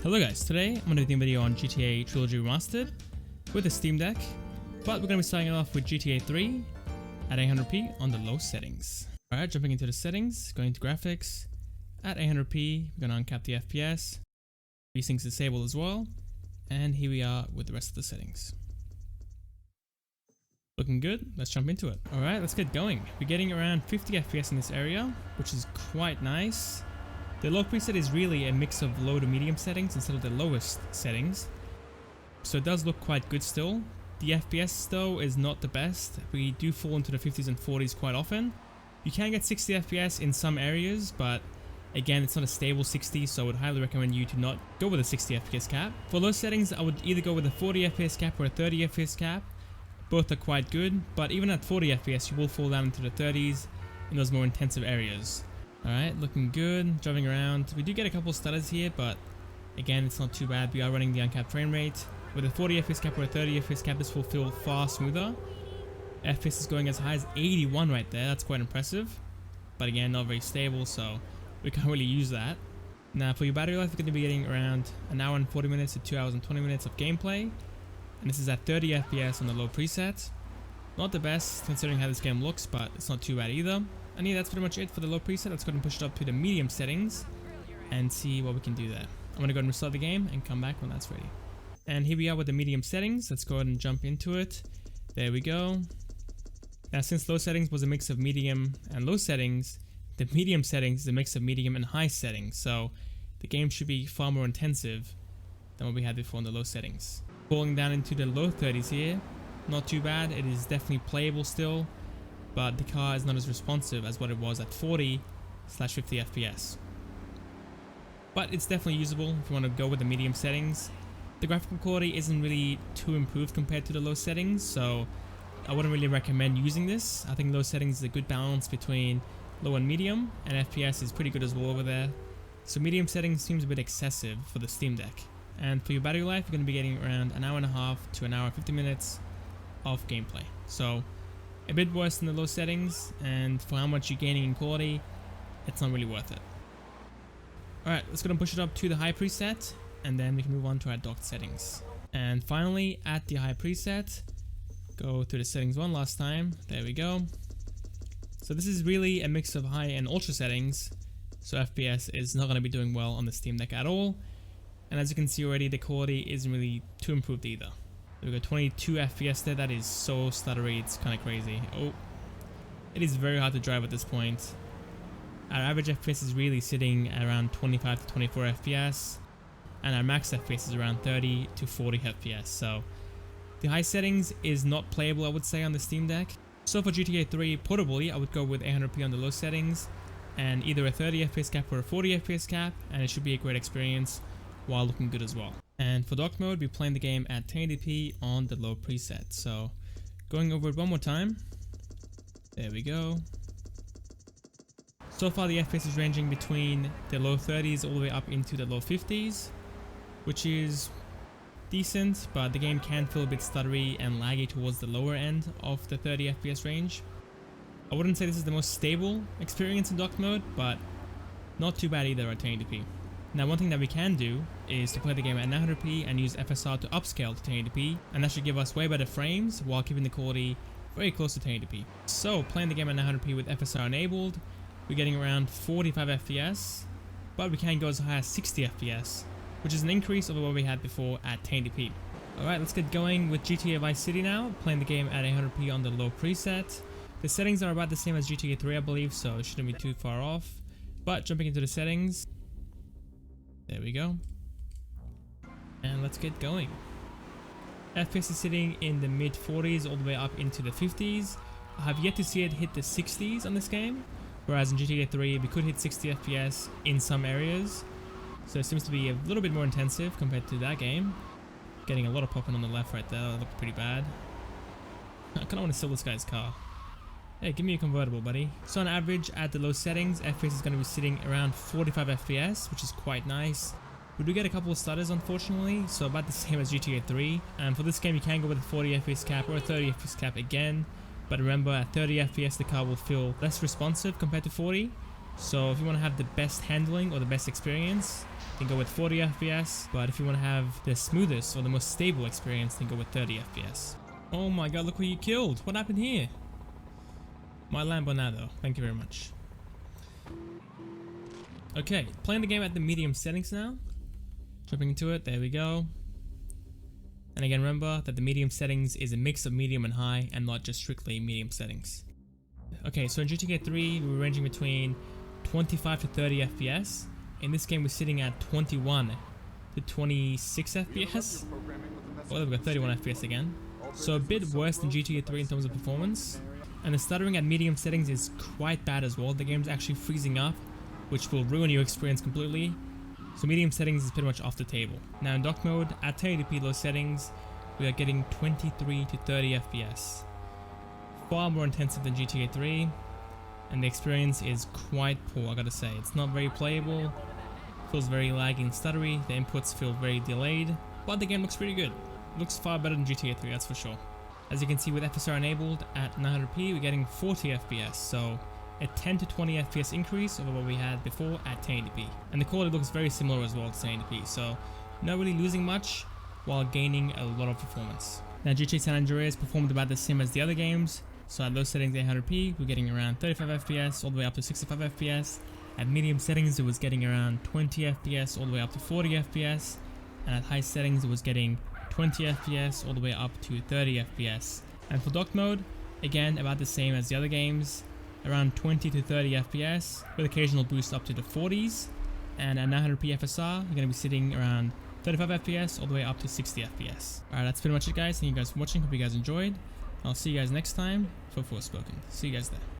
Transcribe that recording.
Hello guys, today I'm going to be doing a video on GTA Trilogy Remastered with a Steam Deck, but we're going to be starting off with GTA 3 at 800p on the low settings. Alright, jumping into the settings, going to graphics, at 800p, we're going to uncap the FPS, these things disabled as well, and here we are with the rest of the settings. Looking good, let's jump into it. Alright, let's get going. We're getting around 50 FPS in this area, which is quite nice. The low preset is really a mix of low to medium settings instead of the lowest settings, so it does look quite good still. The FPS though is not the best. We do fall into the 50s and 40s quite often. You can get 60 FPS in some areas, but again it's not a stable 60, so I would highly recommend you to not go with a 60 FPS cap. For those settings I would either go with a 40 FPS cap or a 30 FPS cap. Both are quite good, but even at 40 FPS you will fall down into the 30s in those more intensive areas. Alright, looking good, driving around. We do get a couple stutters here, but again it's not too bad. We are running the uncapped frame rate. With a 40 FPS cap or a 30 FPS cap, this will feel far smoother. FPS is going as high as 81 right there, that's quite impressive. But again, not very stable, so we can't really use that. Now for your battery life, we're going to be getting around an hour and 40 minutes to 2 hours and 20 minutes of gameplay. And this is at 30 FPS on the low preset. Not the best considering how this game looks, but it's not too bad either. And yeah, that's pretty much it for the low preset. Let's go ahead and push it up to the medium settings and see what we can do there. I'm going to go ahead and restart the game and come back when that's ready. And here we are with the medium settings. Let's go ahead and jump into it. There we go. Now since low settings was a mix of medium and low settings, the medium settings is a mix of medium and high settings. So the game should be far more intensive than what we had before in the low settings. Falling down into the low 30s here. Not too bad. It is definitely playable still, but the car is not as responsive as what it was at 40/50 FPS. But it's definitely usable if you want to go with the medium settings. The graphical quality isn't really too improved compared to the low settings, so I wouldn't really recommend using this. I think low settings is a good balance between low and medium, and FPS is pretty good as well over there. So medium settings seems a bit excessive for the Steam Deck. And for your battery life, you're going to be getting around an hour and a half to an hour and 50 minutes of gameplay. So a bit worse than the low settings, and for how much you're gaining in quality, it's not really worth it. Alright, let's go and push it up to the high preset, and then we can move on to our docked settings. And finally, at the high preset, go through the settings one last time. There we go. So this is really a mix of high and ultra settings, so FPS is not going to be doing well on the Steam Deck at all. And as you can see already, the quality isn't really too improved either. We've got 22 FPS there. That is so stuttery, it's kind of crazy. Oh, it is very hard to drive at this point. Our average FPS is really sitting around 25 to 24 FPS, and our max FPS is around 30 to 40 FPS. So the high settings is not playable, I would say, on the Steam Deck. So for GTA 3 portably, I would go with 800p on the low settings and either a 30 FPS cap or a 40 FPS cap, and it should be a great experience while looking good as well. And for dock mode, we're playing the game at 1080p on the low preset. So going over it one more time. There we go. So far the FPS is ranging between the low 30s all the way up into the low 50s, which is decent, but the game can feel a bit stuttery and laggy towards the lower end of the 30 FPS range. I wouldn't say this is the most stable experience in dock mode, but not too bad either at 1080p. Now one thing that we can do is to play the game at 900p and use FSR to upscale to 1080p, and that should give us way better frames while keeping the quality very close to 1080p. So playing the game at 900p with FSR enabled, we're getting around 45 FPS, but we can go as high as 60 FPS, which is an increase over what we had before at 1080p. Alright, let's get going with GTA Vice City now, playing the game at 800p on the low preset. The settings are about the same as GTA 3 I believe, so it shouldn't be too far off. But jumping into the settings, there we go. And let's get going. FPS is sitting in the mid 40s all the way up into the 50s. I have yet to see it hit the 60s on this game, whereas in GTA 3 we could hit 60 FPS in some areas. So it seems to be a little bit more intensive compared to that game. Getting a lot of popping on the left right there, that looked pretty bad. I kinda want to steal this guy's car. Hey, give me a convertible, buddy. So on average, at the low settings, FPS is going to be sitting around 45 FPS, which is quite nice. We do get a couple of stutters, unfortunately, so about the same as GTA 3. And for this game, you can go with a 40 FPS cap or a 30 FPS cap again. But remember, at 30 FPS, the car will feel less responsive compared to 40. So if you want to have the best handling or the best experience, then go with 40 FPS, but if you want to have the smoothest or the most stable experience, then go with 30 FPS. Oh my god, look who you killed! What happened here? My Lambonado, thank you very much. Okay, playing the game at the medium settings now. Jumping into it, there we go. And again, remember that the medium settings is a mix of medium and high and not just strictly medium settings. Okay, so in GTA 3, we were ranging between 25 to 30 FPS. In this game, we're sitting at 21 to 26 FPS. Oh, we've got 31 FPS again. So a bit worse than GTA 3 in terms of performance. And the stuttering at medium settings is quite bad as well. The game's actually freezing up, which will ruin your experience completely. So medium settings is pretty much off the table. Now in dock mode, at 1080p low settings, we are getting 23 to 30 FPS. Far more intensive than GTA 3, and the experience is quite poor, I gotta say. It's not very playable, feels very laggy and stuttery, the inputs feel very delayed, but the game looks pretty good. Looks far better than GTA 3, that's for sure. As you can see with FSR enabled at 900p, we're getting 40 FPS, so a 10 to 20 FPS increase over what we had before at 1080p. And the quality looks very similar as well to 1080p, so not really losing much while gaining a lot of performance. Now GTA San Andreas performed about the same as the other games, so at low settings 800p, we're getting around 35 FPS all the way up to 65 FPS. At medium settings it was getting around 20 FPS all the way up to 40 FPS, and at high settings it was getting 20 FPS all the way up to 30 FPS. And for dock mode, again about the same as the other games, around 20 to 30 FPS with occasional boost up to the 40s, and at 900p FSR you're going to be sitting around 35 FPS all the way up to 60 FPS. Alright, that's pretty much it guys. Thank you guys for watching, hope you guys enjoyed. I'll see you guys next time for Forspoken. See you guys there.